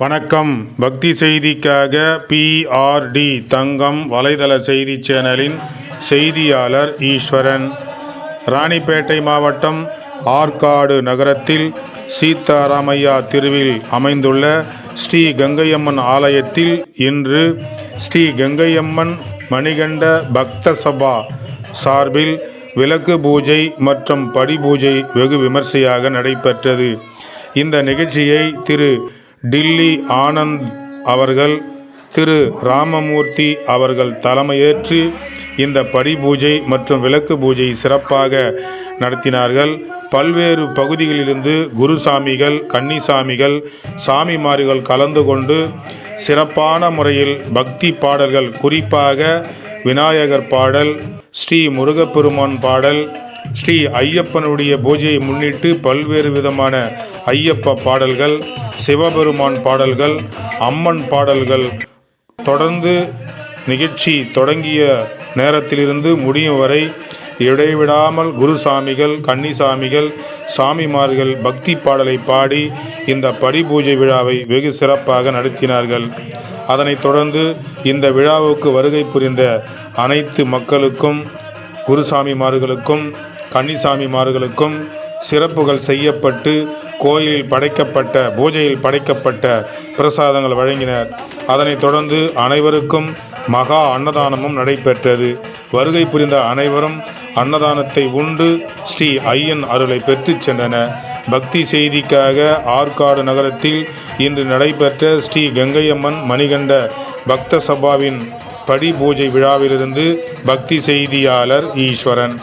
வணக்கம். பக்தி செய்திக்காக PRD தங்கம் வலைதள செய்தி சேனலின் செய்தியாளர் ஈஸ்வரன். ராணிப்பேட்டை மாவட்டம் ஆற்காடு நகரத்தில் சீத்தாராமையா தெருவில் அமைந்துள்ள ஸ்ரீ கங்கையம்மன் ஆலயத்தில் இன்று ஸ்ரீ கங்கையம்மன் மணிகண்ட பக்த சபா சார்பில் விளக்கு பூஜை மற்றும் படி பூஜை வெகு விமர்சையாக நடைபெற்றது. இந்த நிகழ்ச்சியை திரு டில்லி ஆனந்த் அவர்கள், திரு ராமமூர்த்தி அவர்கள் தலைமையேற்று இந்த படி பூஜை மற்றும் விளக்கு பூஜை சிறப்பாக நடத்தினார்கள். பல்வேறு பகுதிகளிலிருந்து குருசாமிகள், கன்னிசாமிகள், சாமிமார்கள் கலந்து கொண்டு சிறப்பான முறையில் பக்தி பாடல்கள், குறிப்பாக விநாயகர் பாடல், ஸ்ரீ முருகப்பெருமான் பாடல், ஸ்ரீ ஐயப்பனுடைய பூஜையை முன்னிட்டு பல்வேறு விதமான ஐயப்ப பாடல்கள், சிவபெருமான் பாடல்கள், அம்மன் பாடல்கள் தொடர்ந்து நிகழ்ச்சி தொடங்கிய நேரத்திலிருந்து முடியும் வரை இடைவிடாமல் குருசாமிகள், கன்னிசாமிகள், சாமிமார்கள் பக்தி பாடலை பாடி இந்த படி பூஜை விழாவை வெகு சிறப்பாக நடத்தினார்கள். அதனைத் தொடர்ந்து இந்த விழாவுக்கு வருகை புரிந்த அனைத்து மக்களுக்கும், குருசாமிமார்களுக்கும், கன்னிசாமிமார்களுக்கும் சிறப்புகள் செய்யப்பட்டு கோயிலில் படைக்கப்பட்ட, பூஜையில் படைக்கப்பட்ட பிரசாதங்கள் வழங்கினர். அதனைத் தொடர்ந்து அனைவருக்கும் மகா அன்னதானமும் நடைபெற்றது. வருகை புரிந்த அனைவரும் அன்னதானத்தை உண்டு ஸ்ரீ ஐயன் அருளை பெற்று சென்றனர். பக்தி செய்திக்காக ஆற்காடு நகரத்தில் இன்று நடைபெற்ற ஸ்ரீ கங்கையம்மன் மணிகண்ட பக்த சபாவின் படி பூஜை விழாவிலிருந்து பக்தி செய்தியாளர் ஈஸ்வரன்.